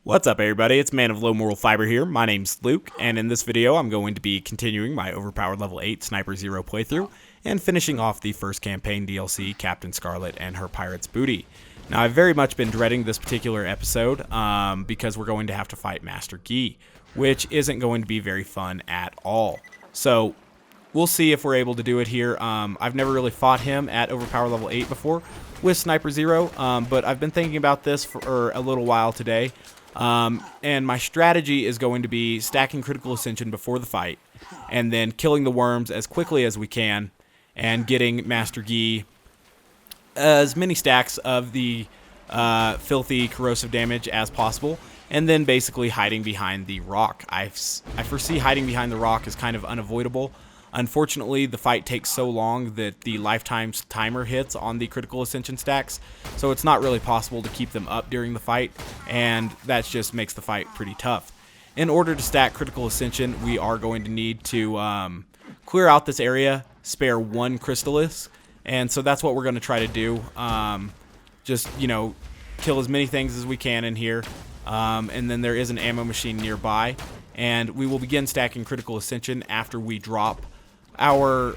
What's up, everybody? It's Man of Low Moral Fiber here. My name's Luke, and in this video I'm going to be continuing my overpowered level 8 Sniper Zer0 playthrough and finishing off the first campaign DLC Captain Scarlett and her pirate's booty. Now, I've very much been dreading this particular episode because we're going to have to fight Master Guy, which isn't going to be very fun at all. So we'll see if we're able to do it here. I've never really fought him at overpower level 8 before with Sniper Zer0, but I've been thinking about this for a little while today. And my strategy is going to be stacking critical ascension before the fight, and then killing the worms as quickly as we can, and getting Master Guy as many stacks of the filthy corrosive damage as possible, and then basically hiding behind the rock. I foresee hiding behind the rock is kind of unavoidable. Unfortunately, the fight takes so long that the lifetime timer hits on the critical ascension stacks, so it's not really possible to keep them up during the fight, and that just makes the fight pretty tough. In order to stack critical ascension, we are going to need to clear out this area, spare one Crystallis, and so that's what we're going to try to do. Just, you know, kill as many things as we can in here, and then there is an ammo machine nearby, and we will begin stacking critical ascension after we drop our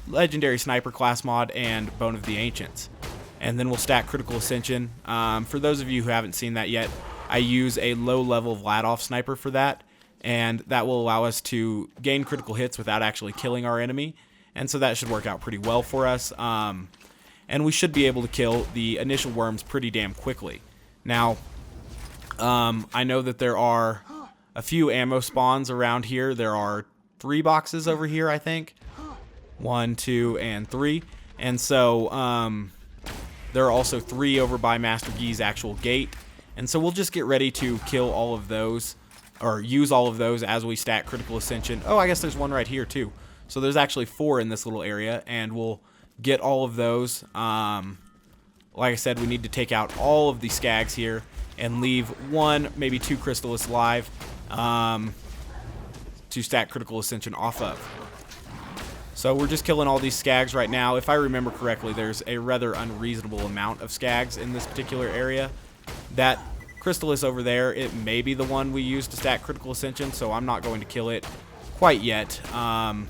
legendary sniper class mod and Bone of the Ancients, and then we'll stack critical ascension. For those of you who haven't seen that yet, I use a low level Vladof sniper for that, and that will allow us to gain critical hits without actually killing our enemy, and so that should work out pretty well for us, and we should be able to kill the initial worms pretty damn quickly. Now, I know that there are a few ammo spawns around here. There are 3 boxes over here, I think. 1, 2, and 3. And so there are also 3 over by Master Guy's actual gate. And so we'll just get ready to kill all of those, or use all of those as we stack critical ascension. Oh, I guess there's one right here too. So there's actually 4 in this little area, and we'll get all of those. Like I said, we need to take out all of the skags here and leave 1, maybe 2 Crystallis alive to stack critical ascension off of. So we're just killing all these skags right now. If I remember correctly, there's a rather unreasonable amount of skags in this particular area. That Crystallis over there, it may be the one we use to stack critical ascension, so I'm not going to kill it quite yet. Like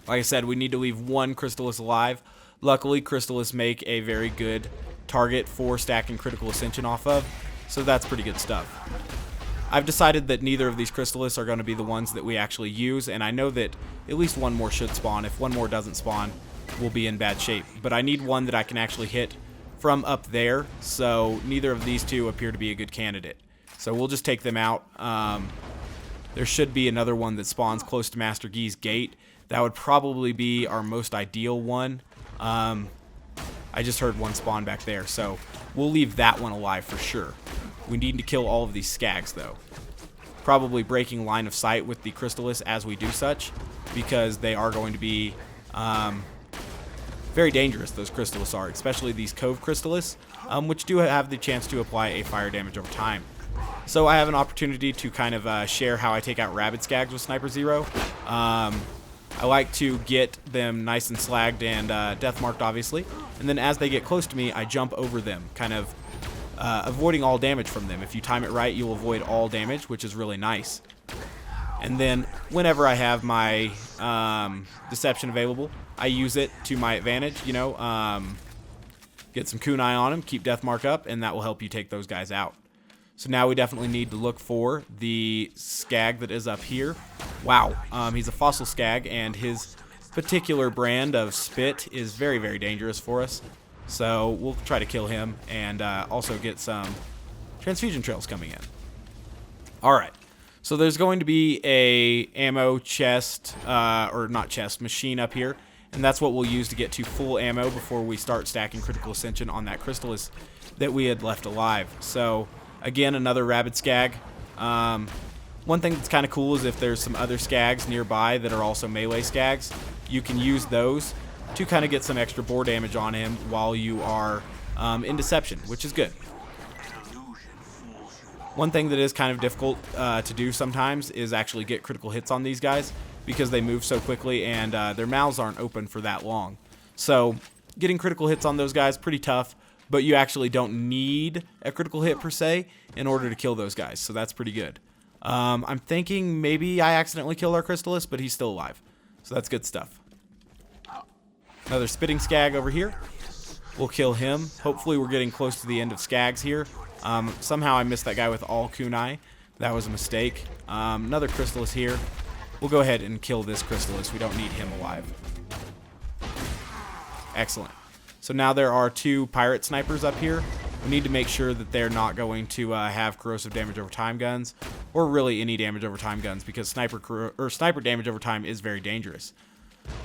I said, we need to leave 1 Crystallis alive. Luckily, Crystallis make a very good target for stacking critical ascension off of, so that's pretty good stuff. I've decided that neither of these Crystallis are going to be the ones that we actually use, and I know that at least 1 more should spawn. If 1 more doesn't spawn, we'll be in bad shape. But I need one that I can actually hit from up there, so neither of these 2 appear to be a good candidate. So we'll just take them out. There should be another one that spawns close to Master Guy's gate. That would probably be our most ideal one. I just heard 1 spawn back there, so we'll leave that one alive for sure. We need to kill all of these skags, though. Probably breaking line of sight with the Crystallis as we do such, because they are going to be very dangerous, those Crystallis are, especially these Cove Crystallis, which do have the chance to apply a fire damage over time. So I have an opportunity to kind of share how I take out rabid skags with Sniper Zer0. I like to get them nice and slagged and death marked, obviously, and then as they get close to me, I jump over them, kind of avoiding all damage from them. If you time it right, you'll avoid all damage, which is really nice. And then whenever I have my deception available, I use it to my advantage, you know, get some kunai on them, keep death mark up, and that will help you take those guys out. So now we definitely need to look for the skag that is up here. Wow, he's a fossil skag, and his particular brand of spit is very, very dangerous for us. So we'll try to kill him and also get some transfusion trails coming in. Alright, so there's going to be a ammo chest, or not chest, machine up here. And that's what we'll use to get to full ammo before we start stacking critical ascension on that Crystallis that we had left alive. So again, another rabid skag. One thing that's kind of cool is if there's some other skags nearby that are also melee skags, you can use those to kind of get some extra bore damage on him while you are in deception, which is good. One thing that is kind of difficult to do sometimes is actually get critical hits on these guys because they move so quickly and their mouths aren't open for that long. So getting critical hits on those guys, pretty tough, but you actually don't need a critical hit per se in order to kill those guys, so that's pretty good. I'm thinking maybe I accidentally killed our Crystalist, but he's still alive, so that's good stuff. Another spitting skag over here. We'll kill him. Hopefully we're getting close to the end of skags here. Somehow I missed that guy with all kunai. That was a mistake. Another Crystalist here. We'll go ahead and kill this Crystalist. We don't need him alive. Excellent. So now there are 2 pirate snipers up here. We need to make sure that they're not going to have corrosive damage over time guns, or really any damage over time guns, because sniper damage over time is very dangerous.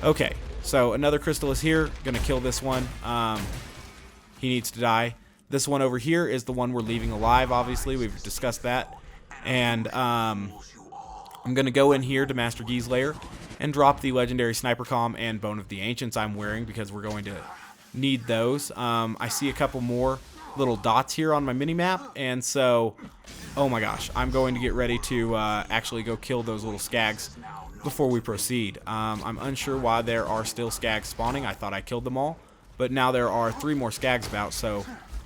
Okay, so another Crystalist here. Gonna kill this one. He needs to die. This one over here is the one we're leaving alive, obviously. We've discussed that. And I'm gonna go in here to Master Gee's lair and drop the legendary Sniper Comm and Bone of the Ancients I'm wearing, because we're going to need those. I see a couple more little dots here on my mini-map, and so, oh my gosh, I'm going to get ready to actually go kill those little skags before we proceed. I'm unsure why there are still skags spawning. I thought I killed them all, but now there are 3 more skags about, so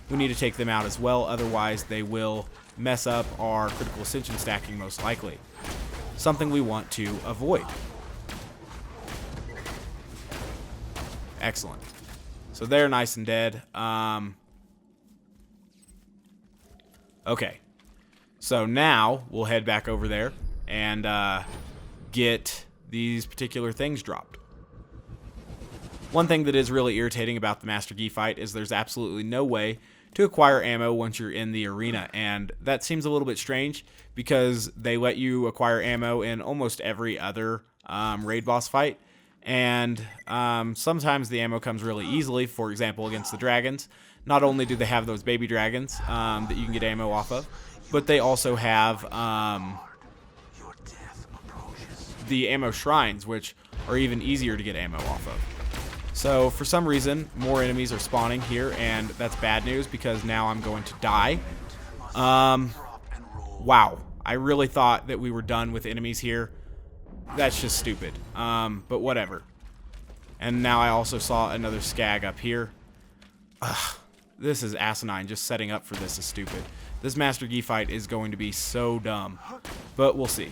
we need to take them out as well. Otherwise they will mess up our critical ascension stacking, most likely. Something we want to avoid. Excellent. So they're nice and dead. Okay. So now we'll head back over there and get these particular things dropped. One thing that is really irritating about the Master Gee fight is there's absolutely no way to acquire ammo once you're in the arena, and that seems a little bit strange because they let you acquire ammo in almost every other raid boss fight, and sometimes the ammo comes really easily. For example, against the dragons, not only do they have those baby dragons that you can get ammo off of, but they also have the ammo shrines, which are even easier to get ammo off of. So for some reason, more enemies are spawning here, and that's bad news because now I'm going to die. Wow, I really thought that we were done with enemies here. That's just stupid, but whatever. And now I also saw another skag up here. Ugh, this is asinine. Just setting up for this is stupid. This Master Gee fight is going to be so dumb, but we'll see.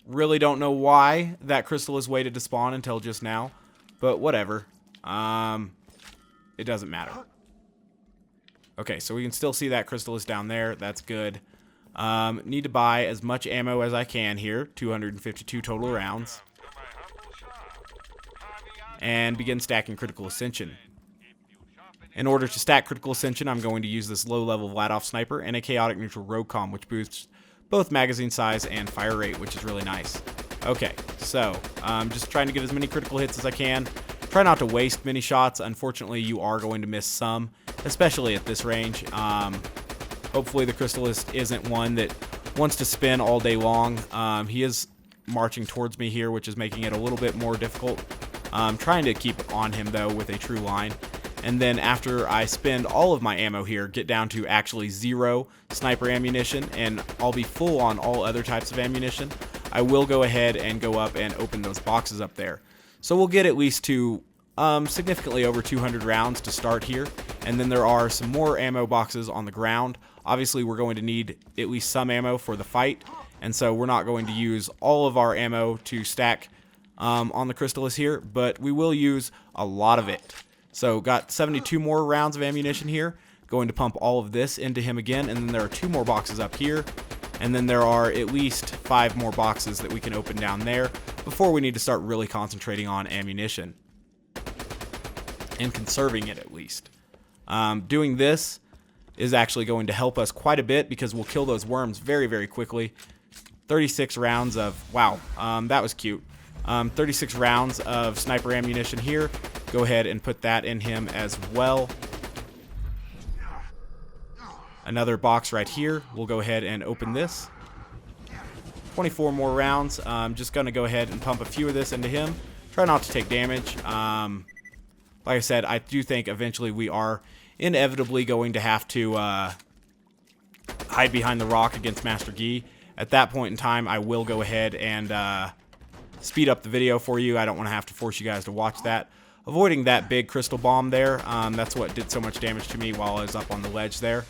Really don't know why that crystal is waited to spawn until just now, but whatever. It doesn't matter. Okay, so we can still see that crystal is down there. That's good. Need to buy as much ammo as I can here. 252 total rounds. And begin stacking critical ascension. In order to stack critical ascension, I'm going to use this low-level Vladof sniper and a chaotic neutral rogue comm, which boosts both magazine size and fire rate, which is really nice. Okay, so just trying to get as many critical hits as I can. Try not to waste many shots. Unfortunately, you are going to miss some, especially at this range. Hopefully the Crystalist isn't one that wants to spin all day long. He is marching towards me here, which is making it a little bit more difficult. Trying to keep on him, though, with a true line. And then after I spend all of my ammo here, get down to actually 0 sniper ammunition, and I'll be full on all other types of ammunition, I will go ahead and go up and open those boxes up there. So we'll get at least to significantly over 200 rounds to start here, and then there are some more ammo boxes on the ground. Obviously, we're going to need at least some ammo for the fight, and so we're not going to use all of our ammo to stack on the Crystalist here, but we will use a lot of it. So got 72 more rounds of ammunition here. Going to pump all of this into him again, and then there are 2 more boxes up here, and then there are at least 5 more boxes that we can open down there before we need to start really concentrating on ammunition and conserving it at least. Doing this is actually going to help us quite a bit because we'll kill those worms very, very quickly. 36 rounds of, wow, that was cute. 36 rounds of sniper ammunition here. Go ahead and put that in him as well. Another box right here. We'll go ahead and open this. 24 more rounds. Just going to go ahead and pump a few of this into him. Try not to take damage. Like I said, I do think eventually we are inevitably going to have to hide behind the rock against Master Gee. At that point in time, I will go ahead and speed up the video for you. I don't want to have to force you guys to watch that. avoiding that big crystal bomb there. That's what did so much damage to me while I was up on the ledge there.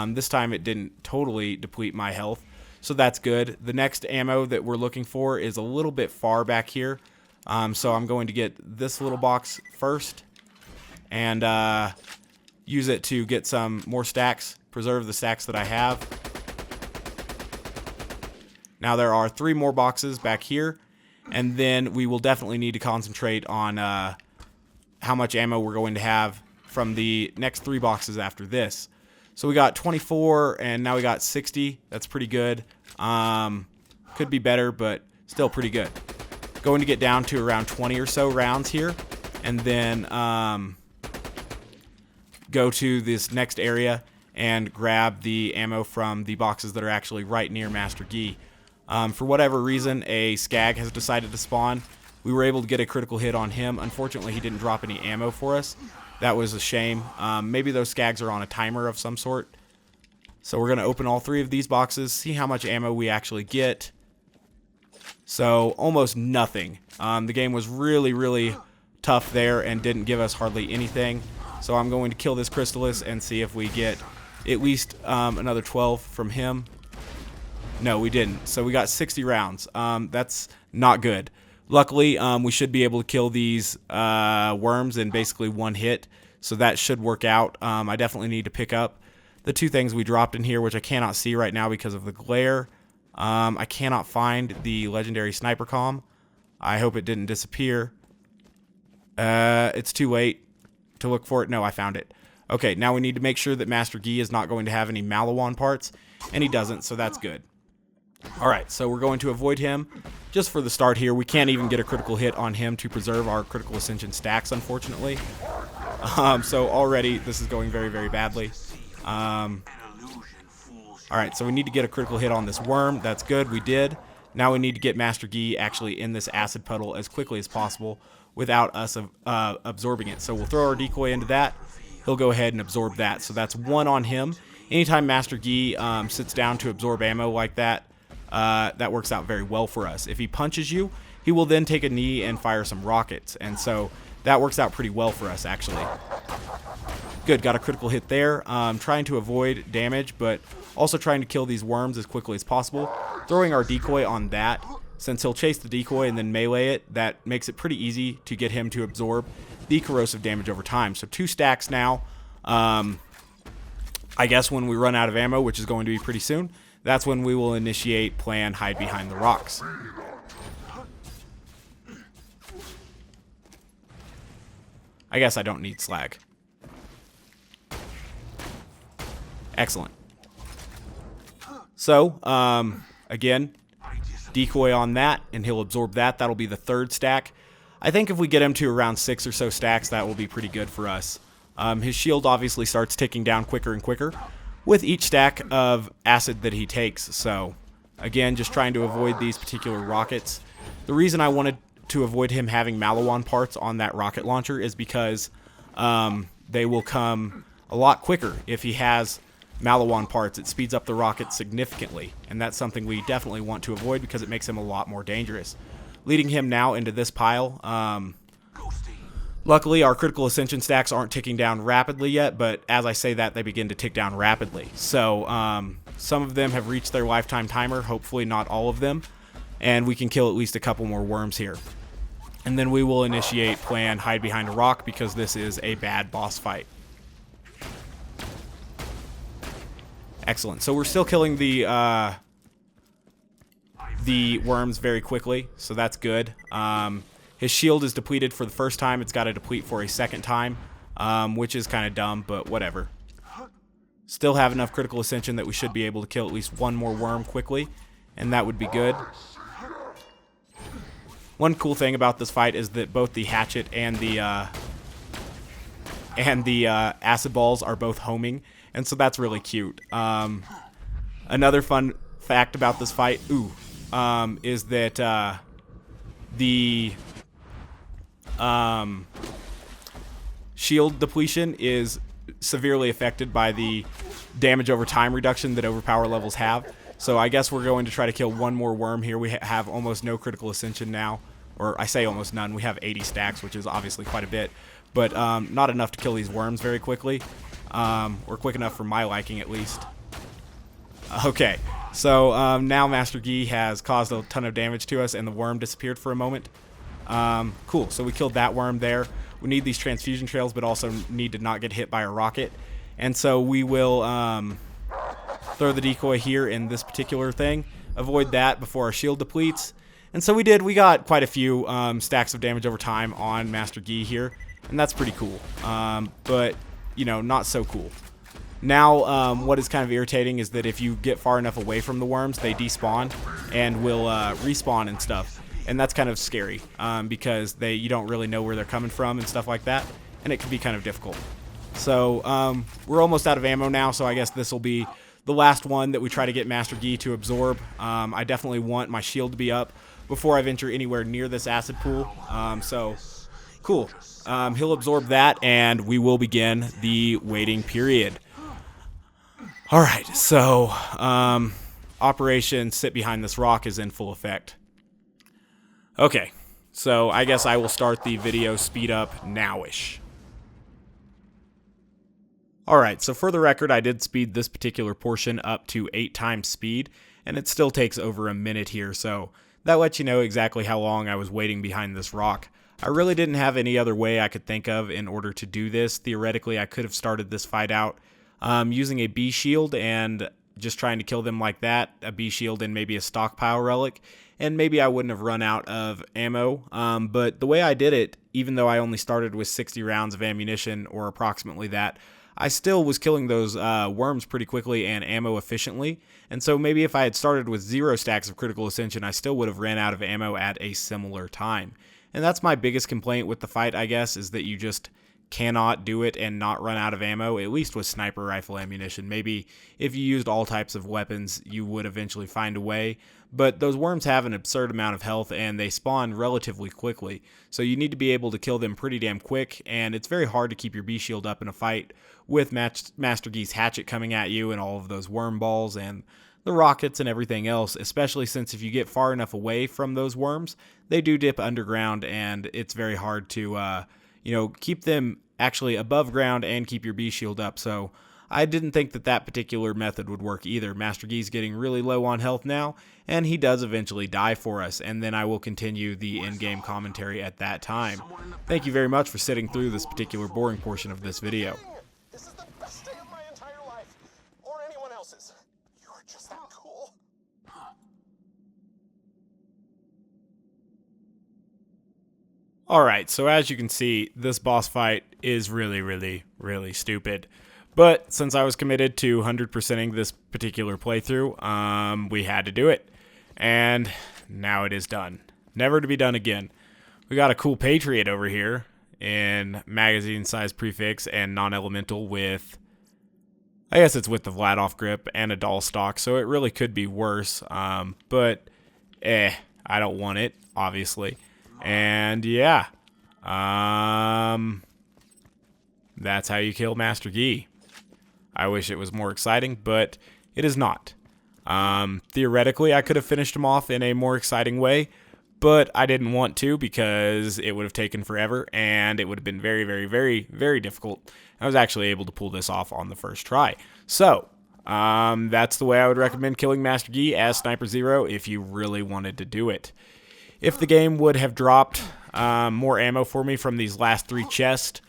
This time it didn't totally deplete my health, so that's good. The next ammo that we're looking for is a little bit far back here. So I'm going to get this little box first and use it to get some more stacks, preserve the stacks that I have. Now there are 3 more boxes back here, and then we will definitely need to concentrate on how much ammo we're going to have from the next 3 boxes after this. So we got 24, and now we got 60. That's pretty good. Could be better, but still pretty good. Going to get down to around 20 or so rounds here, and then go to this next area and grab the ammo from the boxes that are actually right near Master Yi. For whatever reason, a Skag has decided to spawn. We were able to get a critical hit on him. Unfortunately, he didn't drop any ammo for us. That was a shame. Maybe those Skags are on a timer of some sort. So we're going to open all 3 of these boxes, see how much ammo we actually get. So almost nothing. The game was really, really tough there and didn't give us hardly anything. So I'm going to kill this Crystallis and see if we get at least another 12 from him. No, we didn't. So we got 60 rounds. That's not good. Luckily, we should be able to kill these worms in basically one hit. So that should work out. I definitely need to pick up the 2 things we dropped in here, which I cannot see right now because of the glare. I cannot find the legendary sniper comm. I hope it didn't disappear. It's too late to look for it. No, I found it. Okay, now we need to make sure that Master Yi is not going to have any Maliwan parts, and he doesn't, so that's good. Alright, so we're going to avoid him just for the start here. We can't even get a critical hit on him to preserve our critical ascension stacks, unfortunately. So already this is going very, very badly. Alright, so we need to get a critical hit on this worm. That's good, we did. Now we need to get Master Yi actually in this acid puddle as quickly as possible without us absorbing it. So we'll throw our decoy into that. He'll go ahead and absorb that. So that's 1 on him. Anytime Master Yi sits down to absorb ammo like that, that works out very well for us. If he punches you, he will then take a knee and fire some rockets. And so that works out pretty well for us, actually. Good, got a critical hit there. Trying to avoid damage, but also trying to kill these worms as quickly as possible. Throwing our decoy on that. Since he'll chase the decoy and then melee it, that makes it pretty easy to get him to absorb the corrosive damage over time. So 2 stacks now. I guess when we run out of ammo, which is going to be pretty soon, that's when we will initiate plan hide behind the rocks. I guess I don't need slag. Excellent. So, again, decoy on that, and he'll absorb that. That'll be the 3rd stack. I think if we get him to around 6 or so stacks, that will be pretty good for us. His shield obviously starts ticking down quicker and quicker with each stack of acid that he takes. So, again, just trying to avoid these particular rockets. The reason I wanted to avoid him having Maliwan parts on that rocket launcher is because they will come a lot quicker if he has Maliwan parts. It speeds up the rocket significantly, and that's something we definitely want to avoid because it makes him a lot more dangerous. Leading him now into this pile. Luckily, our critical ascension stacks aren't ticking down rapidly yet, but as I say that, they begin to tick down rapidly. So some of them have reached their lifetime timer, hopefully not all of them, and we can kill at least a couple more worms here. And then we will initiate plan hide behind a rock because this is a bad boss fight. Excellent. So we're still killing the worms very quickly, so that's good. His shield is depleted for the first time. It's got to deplete for a 2nd time, which is kind of dumb, but whatever. Still have enough critical ascension that we should be able to kill at least 1 more worm quickly, and that would be good. One cool thing about this fight is that both the hatchet and the acid balls are both homing, and so that's really cute. Another fun fact about this fight, is that the shield depletion is severely affected by the damage over time reduction that overpower levels have. So I guess we're going to try to kill 1 more worm here. We have almost no critical ascension now. or I say almost none. We have 80 stacks, which is obviously quite a bit, but not enough to kill these worms very quickly, or quick enough for my liking at least. Okay, so now Master Yi has caused a ton of damage to us, and the worm disappeared for a moment. Cool, so we killed that worm there. We need these transfusion trails, but also need to not get hit by a rocket. And so we will throw the decoy here in this particular thing, avoid that before our shield depletes. And so we did. We got quite a few stacks of damage over time on Master Yi here, and that's pretty cool. But, you know, not so cool. Now, what is kind of irritating is that if you get far enough away from the worms, they despawn and will respawn and stuff. And that's kind of scary because you don't really know where they're coming from and stuff like that, and it can be kind of difficult. So we're almost out of ammo now, so I guess this will be the last one that we try to get Master Yi to absorb. I definitely want my shield to be up before I venture anywhere near this acid pool. So cool. He'll absorb that, and we will begin the waiting period. All right, so Operation Sit Behind This Rock is in full effect. Okay, so I guess I will start the video speed up now-ish. Alright, so for the record, I did speed this particular portion up to 8 times speed, and it still takes over a minute here, so that lets you know exactly how long I was waiting behind this rock. I really didn't have any other way I could think of in order to do this. Theoretically, I could have started this fight out using a B shield and just trying to kill them like that, a B shield and maybe a stockpile relic, and maybe I wouldn't have run out of ammo, but the way I did it, even though I only started with 60 rounds of ammunition, or approximately that, I still was killing those worms pretty quickly and ammo efficiently, and so maybe if I had started with 0 stacks of critical ascension, I still would have ran out of ammo at a similar time. And that's my biggest complaint with the fight, I guess, is that you just cannot do it and not run out of ammo, at least with sniper rifle ammunition. Maybe if you used all types of weapons, you would eventually find a way, but those worms have an absurd amount of health and they spawn relatively quickly, so you need to be able to kill them pretty damn quick, and it's very hard to keep your B shield up in a fight with Master Yi's hatchet coming at you and all of those worm balls and the rockets and everything else, especially since if you get far enough away from those worms, they do dip underground, and it's very hard to keep them actually above ground and keep your B shield up. So I didn't think that particular method would work either. Master Yi's getting really low on health now, and he does eventually die for us, and then I will continue the in-game commentary at that time. Thank you very much for sitting through this particular boring portion of this video. This is the best day of my entire life, or anyone else's. You're just that cool. Alright, so as you can see, this boss fight is really, really, really stupid. But since I was committed to 100%ing this particular playthrough, we had to do it. And now it is done. Never to be done again. We got a cool Patriot over here in magazine size prefix and non-elemental with, I guess it's with the Vladof grip and a doll stock, so it really could be worse. But I don't want it, obviously. And yeah, that's how you kill Master Yi. I wish it was more exciting, but it is not. Theoretically, I could have finished him off in a more exciting way, but I didn't want to because it would have taken forever, and it would have been very, very, very, very difficult. I was actually able to pull this off on the first try. So, that's the way I would recommend killing Master Yi as Sniper Zer0 if you really wanted to do it. If the game would have dropped more ammo for me from these last 3 chests,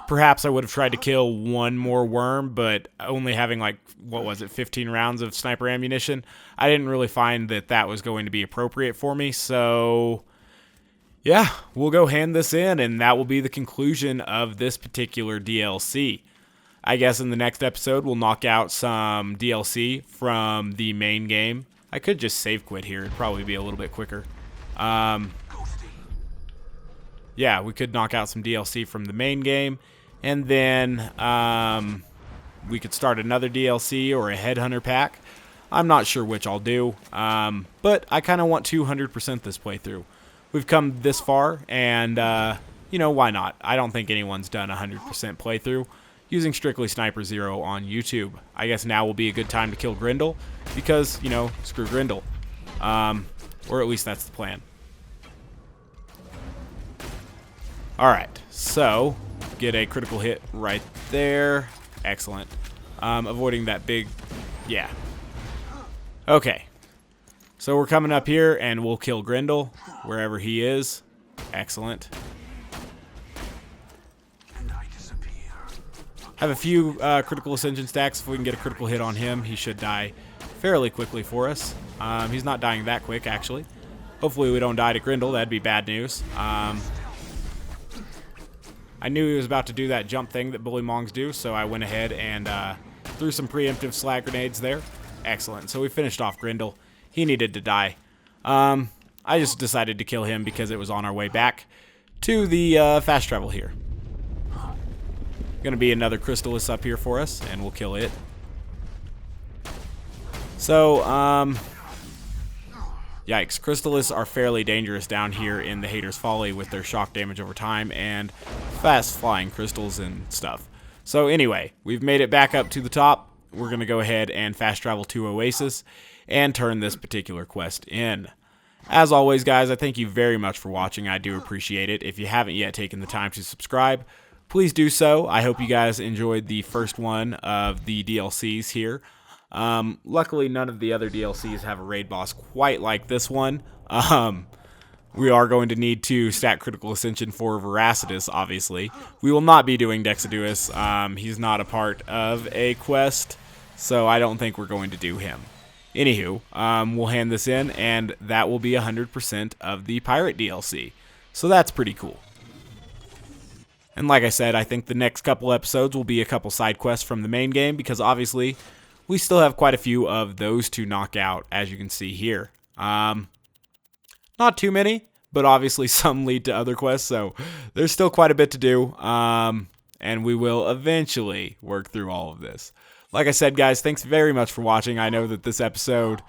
perhaps I would have tried to kill one more worm, but only having 15 rounds of sniper ammunition, I didn't really find that was going to be appropriate for me, so yeah, we'll go hand this in, and that will be the conclusion of this particular DLC. I guess in the next episode, we'll knock out some DLC from the main game. I could just save quit here, it'd probably be a little bit quicker. Yeah, we could knock out some DLC from the main game, and then we could start another DLC or a Headhunter pack. I'm not sure which I'll do, but I kind of want to 100% this playthrough. We've come this far, and, why not? I don't think anyone's done a 100% playthrough using strictly Sniper Zer0 on YouTube. I guess now will be a good time to kill Grindel, because, screw Grindel. Or at least that's the plan. Alright, so get a critical hit right there. Excellent. Avoiding that big... Yeah. Okay. So we're coming up here, and we'll kill Grendel wherever he is. Excellent. Have a few critical ascension stacks. If we can get a critical hit on him, he should die fairly quickly for us. He's not dying that quick, actually. Hopefully we don't die to Grendel. That'd be bad news. I knew he was about to do that jump thing that Bully Mongs do, so I went ahead and threw some preemptive slag grenades there. Excellent. So we finished off Grendel. He needed to die. I just decided to kill him because it was on our way back to the fast travel here. Gonna be another Crystallis up here for us, and we'll kill it. So, yikes. Crystallis are fairly dangerous down here in the Hater's Folly with their shock damage over time and fast flying crystals and stuff. So anyway, we've made it back up to the top. We're going to go ahead and fast travel to Oasis and turn this particular quest in. As always, guys, I thank you very much for watching. I do appreciate it. If you haven't yet taken the time to subscribe, please do so. I hope you guys enjoyed the first one of the DLCs here. Luckily, none of the other DLCs have a raid boss quite like this one. We are going to need to stack Critical Ascension for Veracitus, obviously. We will not be doing Dexaduus. He's not a part of a quest, so I don't think we're going to do him. Anywho, we'll hand this in, and that will be 100% of the Pirate DLC. So that's pretty cool. And like I said, I think the next couple episodes will be a couple side quests from the main game, because obviously we still have quite a few of those to knock out, as you can see here. Not too many, but obviously some lead to other quests, so there's still quite a bit to do, and we will eventually work through all of this. Like I said, guys, thanks very much for watching. I know that this episode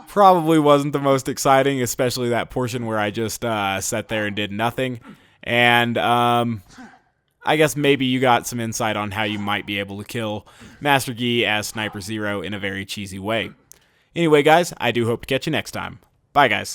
probably wasn't the most exciting, especially that portion where I just sat there and did nothing, and I guess maybe you got some insight on how you might be able to kill Master Yi as Sniper Zer0 in a very cheesy way. Anyway, guys, I do hope to catch you next time. Bye, guys.